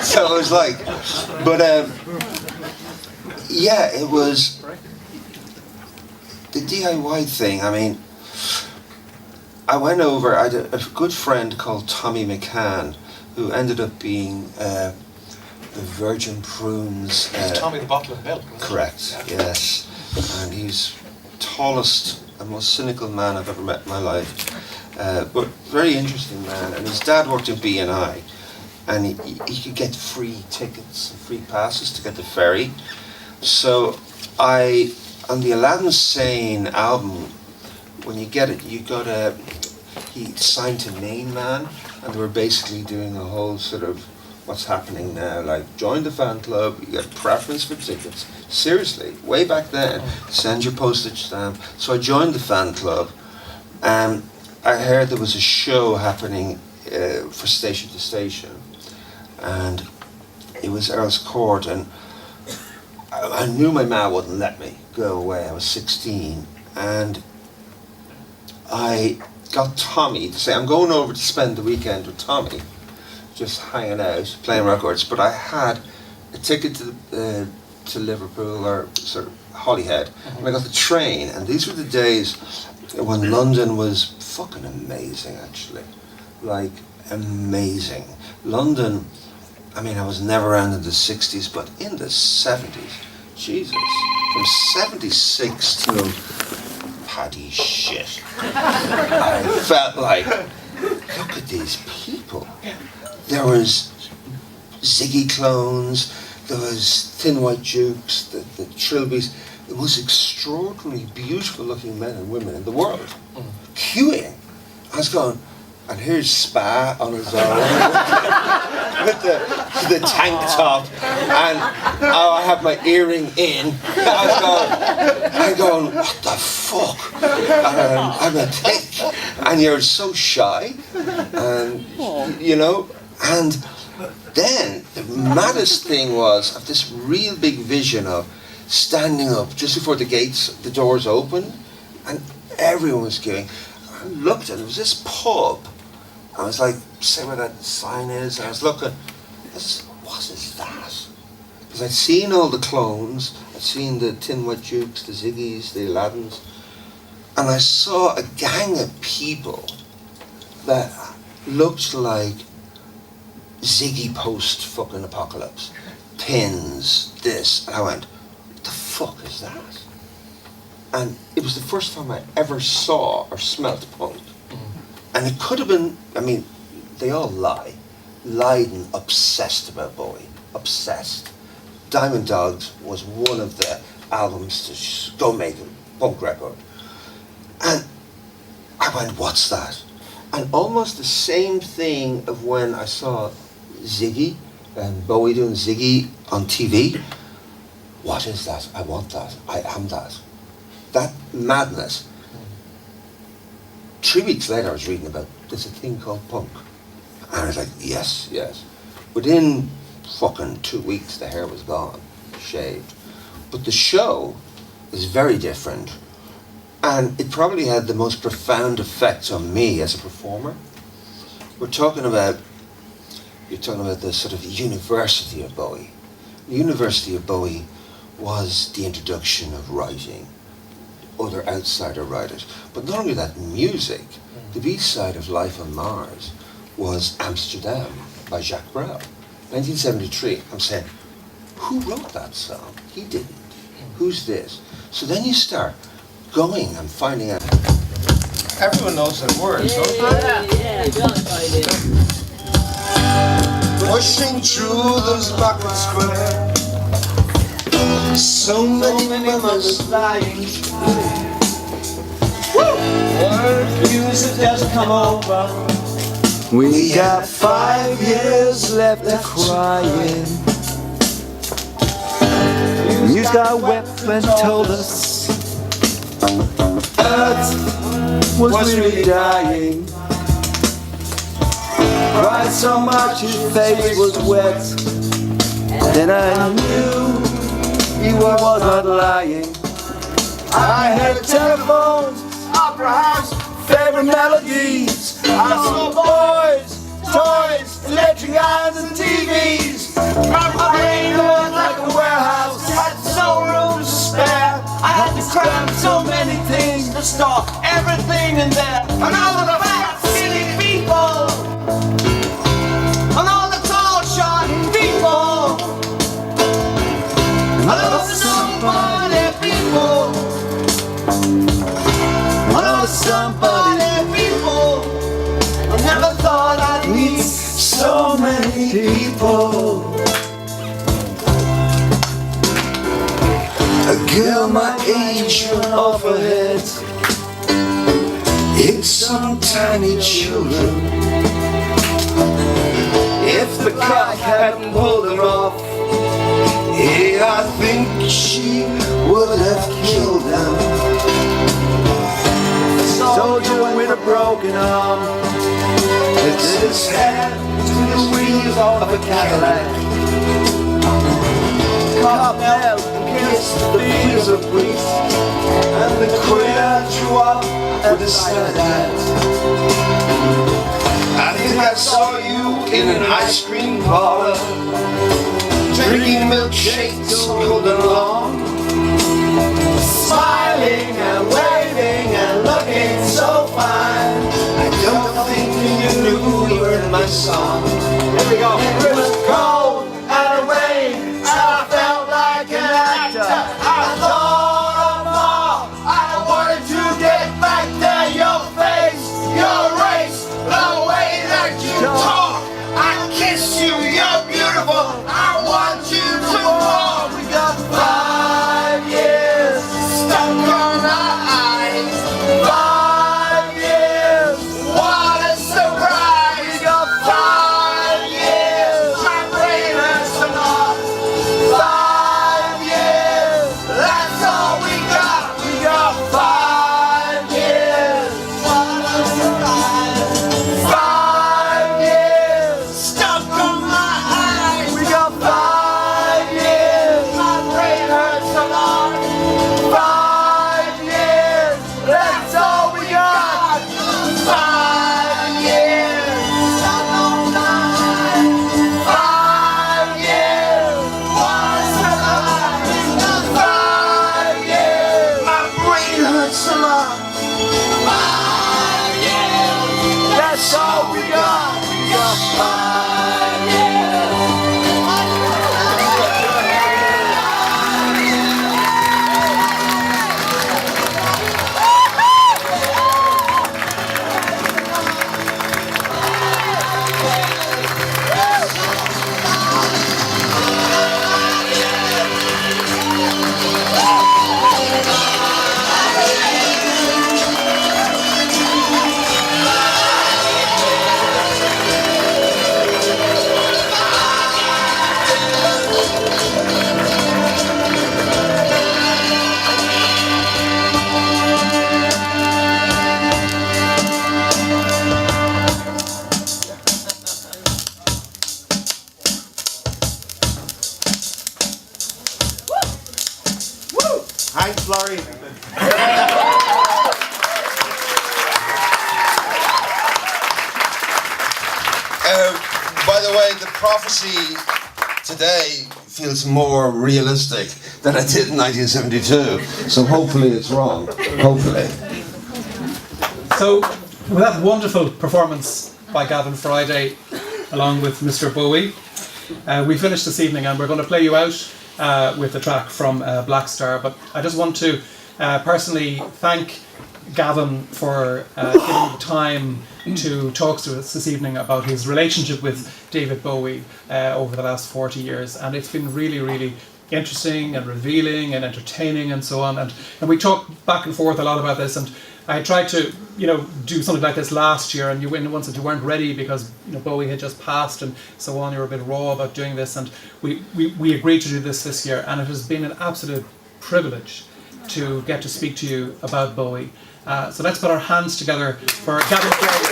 So it was like, but yeah, it was the DIY thing. I mean, I went over. I had a good friend called Tommy McCann, who ended up being the Virgin Prunes. Tommy the Bottle of Milk. Correct. Yes, and he's tallest and most cynical man I've ever met in my life. But very interesting man. And his dad worked in B&I, and he could get free tickets and free passes to get the ferry. So on the Aladdin Sane album, when you get it, he signed to Main Man, and they were basically doing a whole sort of what's happening now, like join the fan club, you get preference for tickets. Seriously, way back then, send your postage stamp. So I joined the fan club, and I heard there was a show happening for Station to Station, and it was Earl's Court, and I knew my ma wouldn't let me go away. I was 16, and I got Tommy to say, I'm going over to spend the weekend with Tommy, just hanging out, playing records, but I had a ticket to Liverpool, or sort of Holyhead, and I got the train, and these were the days when London was fucking amazing, actually. Like, amazing. London, I mean, I was never around in the 60s, but in the 70s, Jesus, from 76 till Paddy shit, I felt like, look at these people. There was Ziggy clones, there was Thin White Dukes, the Trilbys, the most extraordinarily beautiful looking men and women in the world, queuing. I was going, and here's Spa on his own with the tank top, and I have my earring in. I'm going, what the fuck? I'm a dick, and you're so shy, and you know. And then the maddest thing was, of this real big vision of standing up just before the doors opened, and everyone was queuing. I looked at it, was this pub. I was like, say where that sign is, and I was looking, what is that? Because I'd seen all the clones, I'd seen the Tin White Dukes, the Ziggies, the Aladdins, and I saw a gang of people that looked like Ziggy post fucking apocalypse. Pins, this, and I went, what the fuck is that? And it was the first time I ever saw or smelt punk. And it could have been, I mean, they all lie. Lied and obsessed about Bowie. Obsessed. Diamond Dogs was one of the albums to go make a punk record. And I went, what's that? And almost the same thing of when I saw Ziggy and Bowie doing Ziggy on TV. What is that? I want that. I am that. That madness. 3 weeks later I was reading about there's a thing called punk. And I was like, yes, yes. Within fucking 2 weeks the hair was gone, shaved. But the show is very different. And it probably had the most profound effect on me as a performer. You're talking about the sort of university of Bowie. The University of Bowie was the introduction of writing, other outsider writers. But not only that, music. The B-side of Life on Mars was Amsterdam by Jacques Brel. 1973. I'm saying, who wrote that song? He didn't. Who's this? So then you start going and finding out. Everyone knows that word, don't they? Yeah, find it. Pushing through those backward squares, so many members flying. Music doesn't come over. We got 5 years left of crying. News got wept and told us Earth was really dying. Cried so much his face was wet. Then I knew he was not lying. I heard telephones, opera house, favorite melodies. I saw boys, toys, electric irons and TVs. people. A girl my age run off her head. It's some tiny children. If the cock hadn't pulled her off, yeah, I think she would have killed them. A soldier with a broken arm lifts his head to the wheels of a Cadillac. Cop knelt and kissed the feet of priest, and the queer drew up with a sad hat. I think I saw you in an ice cream parlor, drinking milkshakes cold and long, smiling and waving and looking so fine. I don't think you knew you were in my song. Here we go. It was cold and rain, and I felt like an actor. I thought of more. I wanted to get back there. Your face, your race, the way that you talk. I kiss you, you're beautiful. I want you to walk. We got 5 years stuck on our eyes. 5 years, what a surprise. We got 5 years, my brain hurts a lot. 5 years, that's all we got. We got 5 years, what a surprise. 5 years, stuck on my eyes. We got 5 years, my brain hurts a lot. 5 years, that's all we got. 5 years, stuck on my eyes. 5 years, what a surprise. 5 years, my brain hurts a lot. 5 years, that's all we got. We got 5 years. Thanks, Laurie. By the way, the prophecy today feels more realistic than it did in 1972. So hopefully it's wrong. Hopefully. So, with that wonderful performance by Gavin Friday, along with Mr. Bowie, we finished this evening, and we're going to play you out with a track from Black Star. But I just want to personally thank Gavin for giving the time to talk to us this evening about his relationship with David Bowie over the last 40 years. And it's been really, really interesting and revealing and entertaining and so on. And we talked back and forth a lot about this, and I tried to, do something like this last year, and you once said you weren't ready because Bowie had just passed and so on. You were a bit raw about doing this, and we agreed to do this year, and it has been an absolute privilege to get to speak to you about Bowie. So let's put our hands together for Gavin Friday.